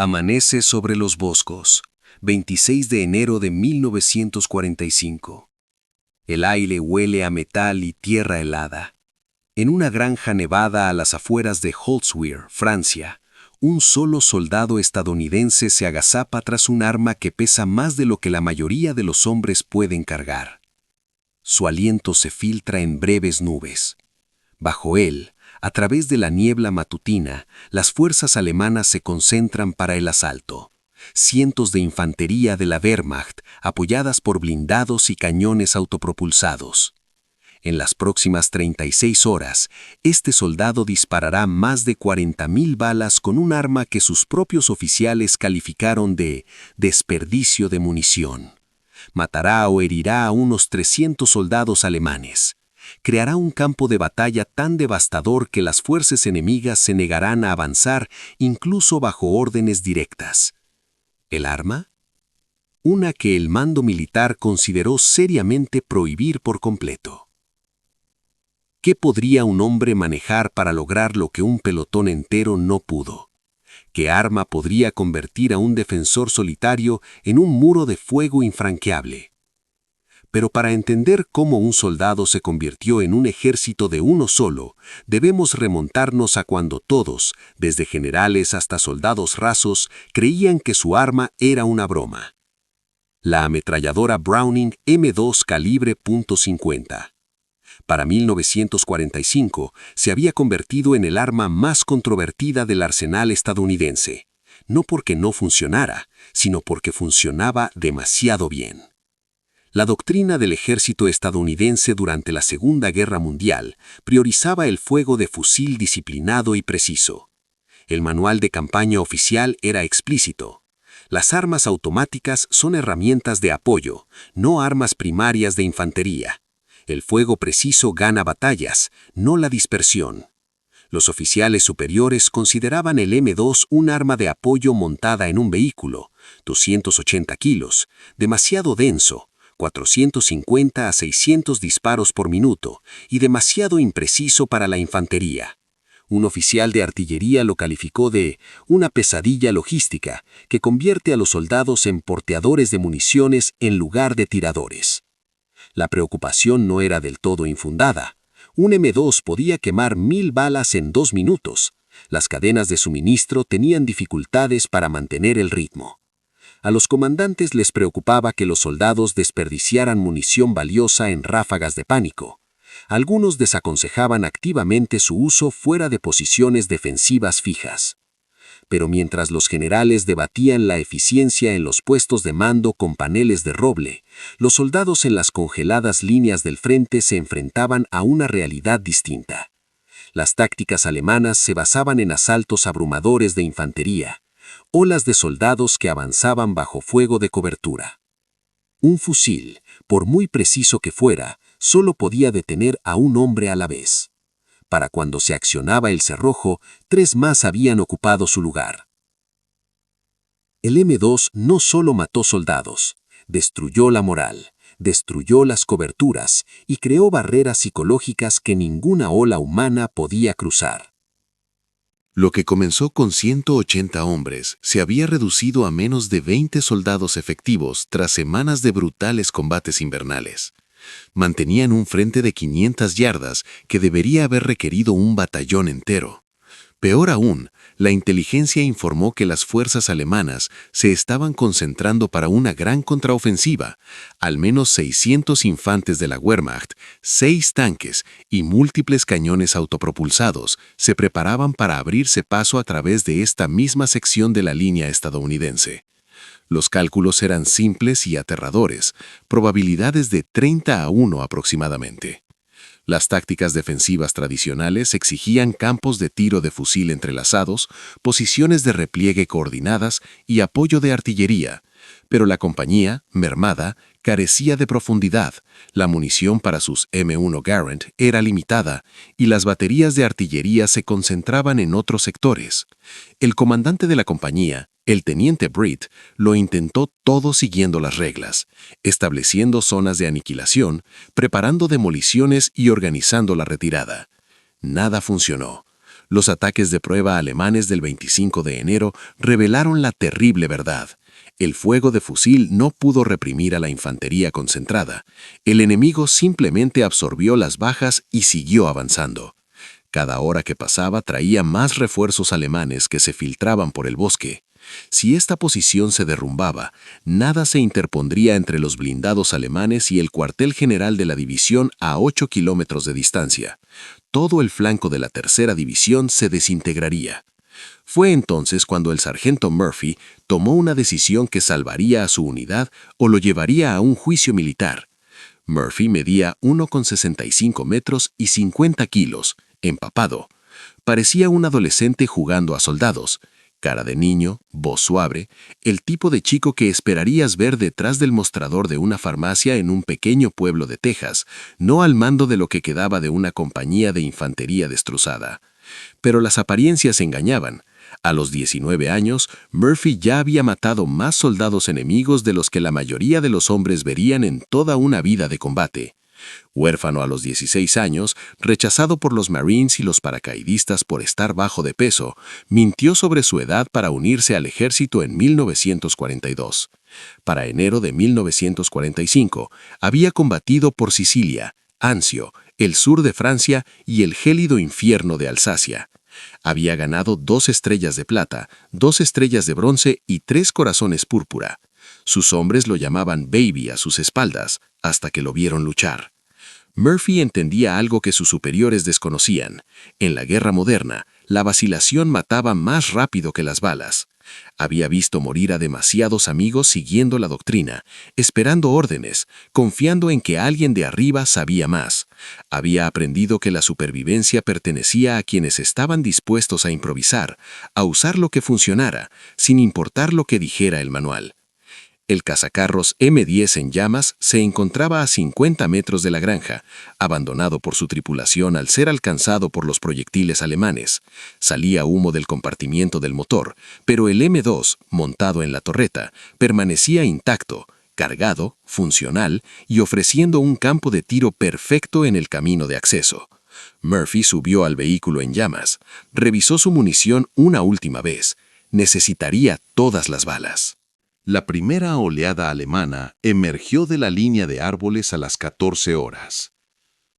Amanece sobre los Vosgos, 26 de enero de 1945. El aire huele a metal y tierra helada. En una granja nevada a las afueras de Holzwihr, Francia, un solo soldado estadounidense se agazapa tras un arma que pesa más de lo que la mayoría de los hombres pueden cargar. Su aliento se filtra en breves nubes. Bajo él, a través de la niebla matutina, las fuerzas alemanas se concentran para el asalto. Cientos de infantería de la Wehrmacht, apoyadas por blindados y cañones autopropulsados. En las próximas 36 horas, este soldado disparará más de 40.000 balas con un arma que sus propios oficiales calificaron de desperdicio de munición. Matará o herirá a unos 300 soldados alemanes. Creará un campo de batalla tan devastador que las fuerzas enemigas se negarán a avanzar incluso bajo órdenes directas. ¿El arma? Una que el mando militar consideró seriamente prohibir por completo. ¿Qué podría un hombre manejar para lograr lo que un pelotón entero no pudo? ¿Qué arma podría convertir a un defensor solitario en un muro de fuego infranqueable? Pero para entender cómo un soldado se convirtió en un ejército de uno solo, debemos remontarnos a cuando todos, desde generales hasta soldados rasos, creían que su arma era una broma. La ametralladora Browning M2 calibre .50. Para 1945 se había convertido en el arma más controvertida del arsenal estadounidense, no porque no funcionara, sino porque funcionaba demasiado bien. La doctrina del ejército estadounidense durante la Segunda Guerra Mundial priorizaba el fuego de fusil disciplinado y preciso. El manual de campaña oficial era explícito. Las armas automáticas son herramientas de apoyo, no armas primarias de infantería. El fuego preciso gana batallas, no la dispersión. Los oficiales superiores consideraban el M2 un arma de apoyo montada en un vehículo, 280 kilos, demasiado denso, 450 a 600 disparos por minuto y demasiado impreciso para la infantería. Un oficial de artillería lo calificó de una pesadilla logística que convierte a los soldados en porteadores de municiones en lugar de tiradores. La preocupación no era del todo infundada. Un M2 podía quemar 1000 balas en 2 minutos. Las cadenas de suministro tenían dificultades para mantener el ritmo. A los comandantes les preocupaba que los soldados desperdiciaran munición valiosa en ráfagas de pánico. Algunos desaconsejaban activamente su uso fuera de posiciones defensivas fijas. Pero mientras los generales debatían la eficiencia en los puestos de mando con paneles de roble, los soldados en las congeladas líneas del frente se enfrentaban a una realidad distinta. Las tácticas alemanas se basaban en asaltos abrumadores de infantería, olas de soldados que avanzaban bajo fuego de cobertura. Un fusil, por muy preciso que fuera, solo podía detener a un hombre a la vez. Para cuando se accionaba el cerrojo, 3 más habían ocupado su lugar. El M2 no solo mató soldados, destruyó la moral, destruyó las coberturas y creó barreras psicológicas que ninguna ola humana podía cruzar. Lo que comenzó con 180 hombres se había reducido a menos de 20 soldados efectivos tras semanas de brutales combates invernales. Mantenían un frente de 500 yardas que debería haber requerido un batallón entero. Peor aún, la inteligencia informó que las fuerzas alemanas se estaban concentrando para una gran contraofensiva. Al menos 600 infantes de la Wehrmacht, 6 tanques y múltiples cañones autopropulsados se preparaban para abrirse paso a través de esta misma sección de la línea estadounidense. Los cálculos eran simples y aterradores, probabilidades de 30-1 aproximadamente. Las tácticas defensivas tradicionales exigían campos de tiro de fusil entrelazados, posiciones de repliegue coordinadas y apoyo de artillería, pero la compañía, mermada, carecía de profundidad, la munición para sus M1 Garand era limitada y las baterías de artillería se concentraban en otros sectores. El comandante de la compañía, el teniente Britt, lo intentó todo siguiendo las reglas, estableciendo zonas de aniquilación, preparando demoliciones y organizando la retirada. Nada funcionó. Los ataques de prueba alemanes del 25 de enero revelaron la terrible verdad. El fuego de fusil no pudo reprimir a la infantería concentrada. El enemigo simplemente absorbió las bajas y siguió avanzando. Cada hora que pasaba traía más refuerzos alemanes que se filtraban por el bosque. Si esta posición se derrumbaba, nada se interpondría entre los blindados alemanes y el cuartel general de la división a 8 kilómetros de distancia. Todo el flanco de la tercera división se desintegraría. Fue entonces cuando el sargento Murphy tomó una decisión que salvaría a su unidad o lo llevaría a un juicio militar. Murphy medía 1,65 metros y 50 kilos, empapado. Parecía un adolescente jugando a soldados. Cara de niño, voz suave, el tipo de chico que esperarías ver detrás del mostrador de una farmacia en un pequeño pueblo de Texas, no al mando de lo que quedaba de una compañía de infantería destrozada. Pero las apariencias engañaban. A los 19 años, Murphy ya había matado más soldados enemigos de los que la mayoría de los hombres verían en toda una vida de combate. Huérfano a los 16 años, rechazado por los Marines y los paracaidistas por estar bajo de peso, mintió sobre su edad para unirse al ejército en 1942. Para enero de 1945, había combatido por Sicilia, Anzio, el sur de Francia y el gélido infierno de Alsacia. Había ganado 2 estrellas de plata, 2 estrellas de bronce y 3 corazones púrpura. Sus hombres lo llamaban Baby a sus espaldas, hasta que lo vieron luchar. Murphy entendía algo que sus superiores desconocían. En la guerra moderna, la vacilación mataba más rápido que las balas. Había visto morir a demasiados amigos siguiendo la doctrina, esperando órdenes, confiando en que alguien de arriba sabía más. Había aprendido que la supervivencia pertenecía a quienes estaban dispuestos a improvisar, a usar lo que funcionara, sin importar lo que dijera el manual. El cazacarros M10 en llamas se encontraba a 50 metros de la granja, abandonado por su tripulación al ser alcanzado por los proyectiles alemanes. Salía humo del compartimiento del motor, pero el M2, montado en la torreta, permanecía intacto, cargado, funcional y ofreciendo un campo de tiro perfecto en el camino de acceso. Murphy subió al vehículo en llamas, revisó su munición una última vez. Necesitaría todas las balas. La primera oleada alemana emergió de la línea de árboles a las 14 horas.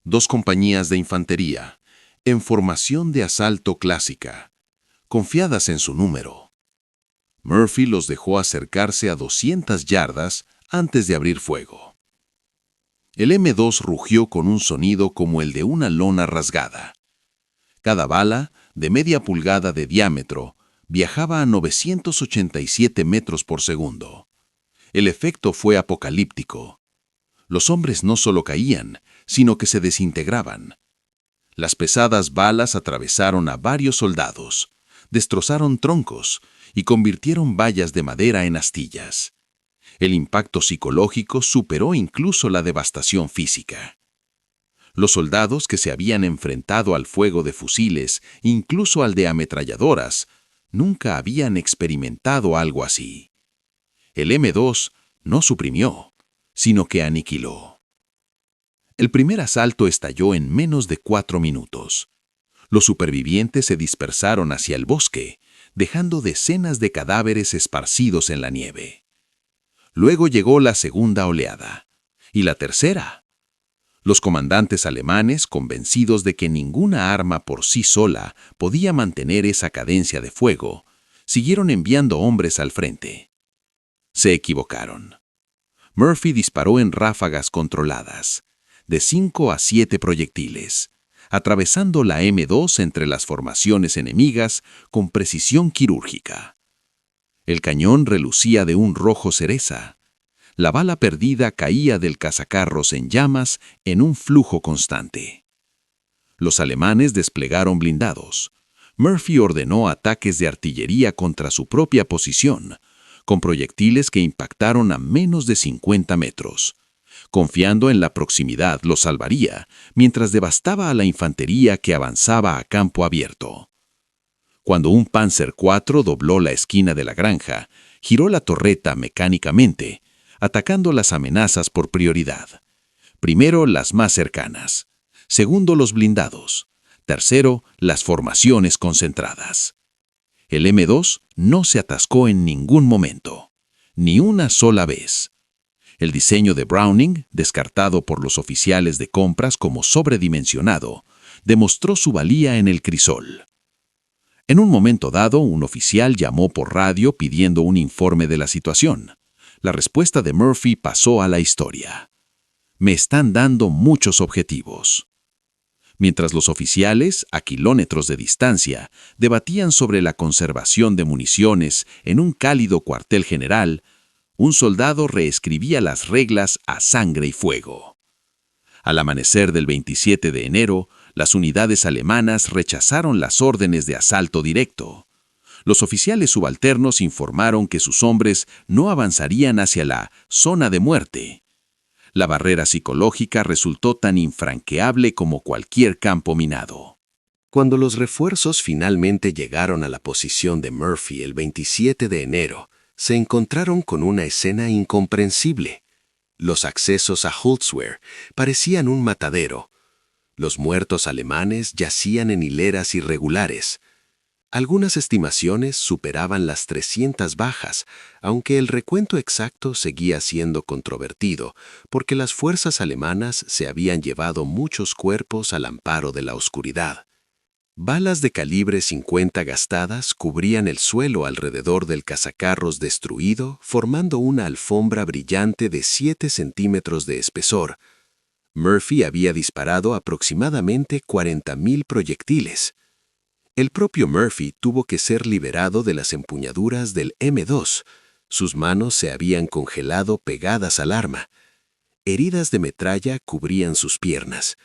2 compañías de infantería, en formación de asalto clásica, confiadas en su número. Murphy los dejó acercarse a 200 yardas antes de abrir fuego. El M2 rugió con un sonido como el de una lona rasgada. Cada bala, de media pulgada de diámetro, viajaba a 987 metros por segundo. El efecto fue apocalíptico. Los hombres no solo caían, sino que se desintegraban. Las pesadas balas atravesaron a varios soldados, destrozaron troncos y convirtieron vallas de madera en astillas. El impacto psicológico superó incluso la devastación física. Los soldados que se habían enfrentado al fuego de fusiles, incluso al de ametralladoras, nunca habían experimentado algo así. El M2 no suprimió, sino que aniquiló. El primer asalto estalló en menos de 4 minutos. Los supervivientes se dispersaron hacia el bosque, dejando decenas de cadáveres esparcidos en la nieve. Luego llegó la segunda oleada, y la tercera. Los comandantes alemanes, convencidos de que ninguna arma por sí sola podía mantener esa cadencia de fuego, siguieron enviando hombres al frente. Se equivocaron. Murphy disparó en ráfagas controladas, de 5 a 7 proyectiles, atravesando la M2 entre las formaciones enemigas con precisión quirúrgica. El cañón relucía de un rojo cereza. La bala perdida caía del cazacarros en llamas en un flujo constante. Los alemanes desplegaron blindados. Murphy ordenó ataques de artillería contra su propia posición, con proyectiles que impactaron a menos de 50 metros. Confiando en la proximidad los salvaría, mientras devastaba a la infantería que avanzaba a campo abierto. Cuando un Panzer IV dobló la esquina de la granja, giró la torreta mecánicamente, atacando las amenazas por prioridad. Primero las más cercanas, segundo los blindados, Tercero, las formaciones concentradas. El M2 no se atascó en ningún momento, ni una sola vez. El diseño de Browning, descartado por los oficiales de compras como sobredimensionado, demostró su valía en el crisol. En un momento dado, un oficial llamó por radio pidiendo un informe de la situación. La respuesta de Murphy pasó a la historia. Me están dando muchos objetivos. Mientras los oficiales, a kilómetros de distancia, debatían sobre la conservación de municiones en un cálido cuartel general, un soldado reescribía las reglas a sangre y fuego. Al amanecer del 27 de enero, las unidades alemanas rechazaron las órdenes de asalto directo. Los oficiales subalternos informaron que sus hombres no avanzarían hacia la zona de muerte. La barrera psicológica resultó tan infranqueable como cualquier campo minado. Cuando los refuerzos finalmente llegaron a la posición de Murphy el 27 de enero, se encontraron con una escena incomprensible. Los accesos a Holzwehr parecían un matadero. Los muertos alemanes yacían en hileras irregulares. Algunas estimaciones superaban las 300 bajas, aunque el recuento exacto seguía siendo controvertido, porque las fuerzas alemanas se habían llevado muchos cuerpos al amparo de la oscuridad. Balas de calibre 50 gastadas cubrían el suelo alrededor del cazacarros destruido, formando una alfombra brillante de 7 centímetros de espesor. Murphy había disparado aproximadamente 40.000 proyectiles. El propio Murphy tuvo que ser liberado de las empuñaduras del M2. Sus manos se habían congelado pegadas al arma. Heridas de metralla cubrían sus piernas.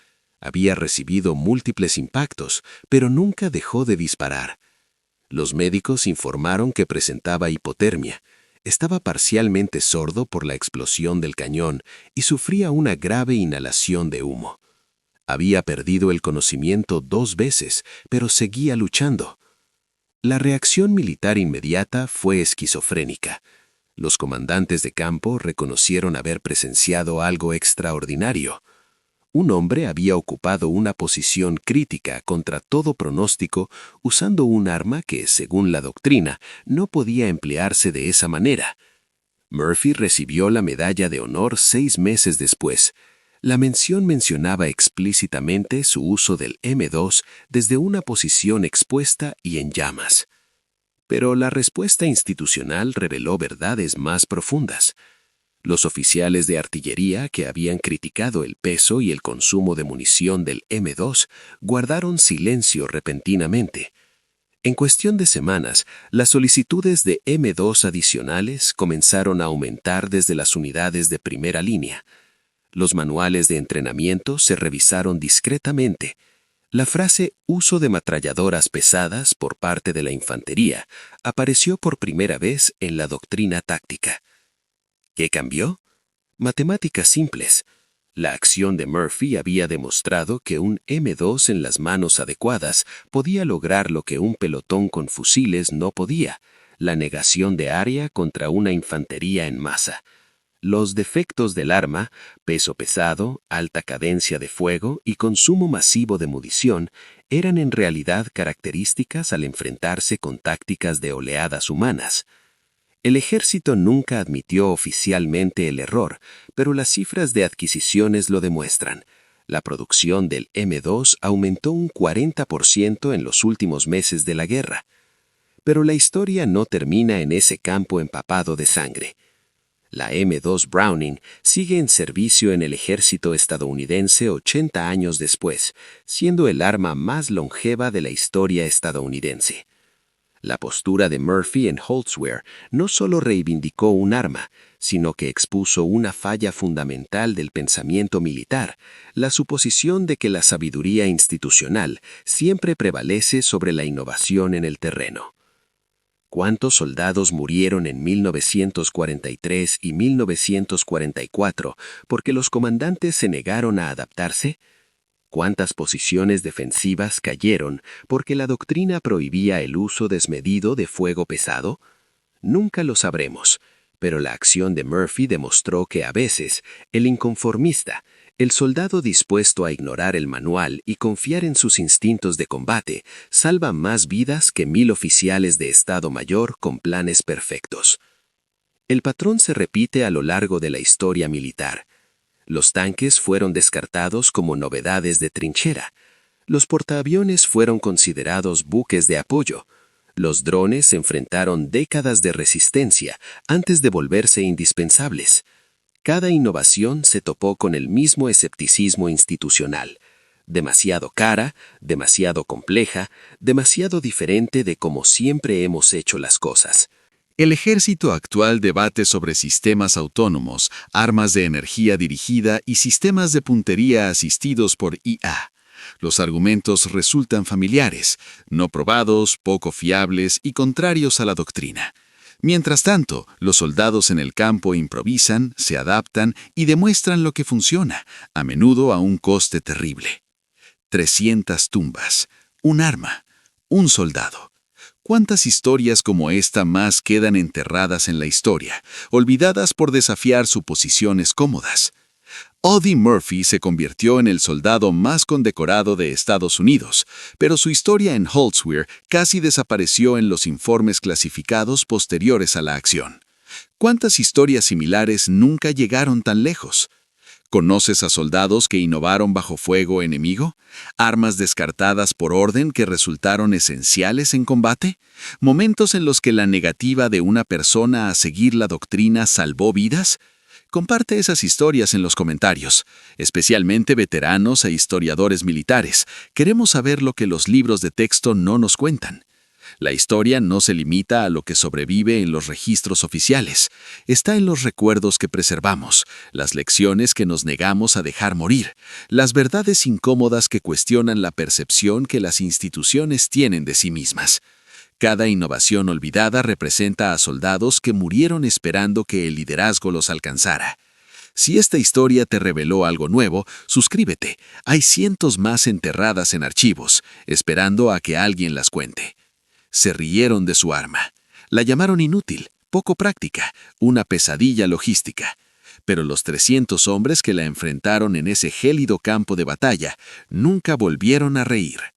Había recibido múltiples impactos, pero nunca dejó de disparar. Los médicos informaron que presentaba hipotermia. Estaba parcialmente sordo por la explosión del cañón y sufría una grave inhalación de humo. Había perdido el conocimiento 2 veces, pero seguía luchando. La reacción militar inmediata fue esquizofrénica. Los comandantes de campo reconocieron haber presenciado algo extraordinario. Un hombre había ocupado una posición crítica contra todo pronóstico usando un arma que, según la doctrina, no podía emplearse de esa manera. Murphy recibió la medalla de honor 6 meses después. La mención mencionaba explícitamente su uso del M2 desde una posición expuesta y en llamas. Pero la respuesta institucional reveló verdades más profundas. Los oficiales de artillería que habían criticado el peso y el consumo de munición del M2 guardaron silencio repentinamente. En cuestión de semanas, las solicitudes de M2 adicionales comenzaron a aumentar desde las unidades de primera línea. Los manuales de entrenamiento se revisaron discretamente. La frase «uso de ametralladoras pesadas» por parte de la infantería apareció por primera vez en la doctrina táctica. ¿Qué cambió? Matemáticas simples. La acción de Murphy había demostrado que un M2 en las manos adecuadas podía lograr lo que un pelotón con fusiles no podía: la negación de área contra una infantería en masa. Los defectos del arma, peso pesado, alta cadencia de fuego y consumo masivo de munición, eran en realidad características al enfrentarse con tácticas de oleadas humanas. El ejército nunca admitió oficialmente el error, pero las cifras de adquisiciones lo demuestran. La producción del M2 aumentó un 40% en los últimos meses de la guerra. Pero la historia no termina en ese campo empapado de sangre. La M2 Browning sigue en servicio en el ejército estadounidense 80 años después, siendo el arma más longeva de la historia estadounidense. La postura de Murphy en Holzwehr no solo reivindicó un arma, sino que expuso una falla fundamental del pensamiento militar: la suposición de que la sabiduría institucional siempre prevalece sobre la innovación en el terreno. ¿Cuántos soldados murieron en 1943 y 1944 porque los comandantes se negaron a adaptarse? ¿Cuántas posiciones defensivas cayeron porque la doctrina prohibía el uso desmedido de fuego pesado? Nunca lo sabremos, pero la acción de Murphy demostró que a veces el inconformista, El soldado dispuesto a ignorar el manual y confiar en sus instintos de combate salva más vidas que 1000 oficiales de Estado Mayor con planes perfectos. El patrón se repite a lo largo de la historia militar. Los tanques fueron descartados como novedades de trinchera. Los portaaviones fueron considerados buques de apoyo. Los drones enfrentaron décadas de resistencia antes de volverse indispensables. Cada innovación se topó con el mismo escepticismo institucional. Demasiado cara, demasiado compleja, demasiado diferente de cómo siempre hemos hecho las cosas. El ejército actual debate sobre sistemas autónomos, armas de energía dirigida y sistemas de puntería asistidos por IA. Los argumentos resultan familiares, no probados, poco fiables y contrarios a la doctrina. Mientras tanto, los soldados en el campo improvisan, se adaptan y demuestran lo que funciona, a menudo a un coste terrible. 300 tumbas, un arma, un soldado. ¿Cuántas historias como esta más quedan enterradas en la historia, olvidadas por desafiar suposiciones cómodas? Audie Murphy se convirtió en el soldado más condecorado de Estados Unidos, pero su historia en Holtzwir casi desapareció en los informes clasificados posteriores a la acción. ¿Cuántas historias similares nunca llegaron tan lejos? ¿Conoces a soldados que innovaron bajo fuego enemigo? ¿Armas descartadas por orden que resultaron esenciales en combate? ¿Momentos en los que la negativa de una persona a seguir la doctrina salvó vidas? Comparte esas historias en los comentarios, especialmente veteranos e historiadores militares. Queremos saber lo que los libros de texto no nos cuentan. La historia no se limita a lo que sobrevive en los registros oficiales. Está en los recuerdos que preservamos, las lecciones que nos negamos a dejar morir, las verdades incómodas que cuestionan la percepción que las instituciones tienen de sí mismas. Cada innovación olvidada representa a soldados que murieron esperando que el liderazgo los alcanzara. Si esta historia te reveló algo nuevo, suscríbete. Hay cientos más enterradas en archivos, esperando a que alguien las cuente. Se rieron de su arma. La llamaron inútil, poco práctica, una pesadilla logística. Pero los 300 hombres que la enfrentaron en ese gélido campo de batalla nunca volvieron a reír.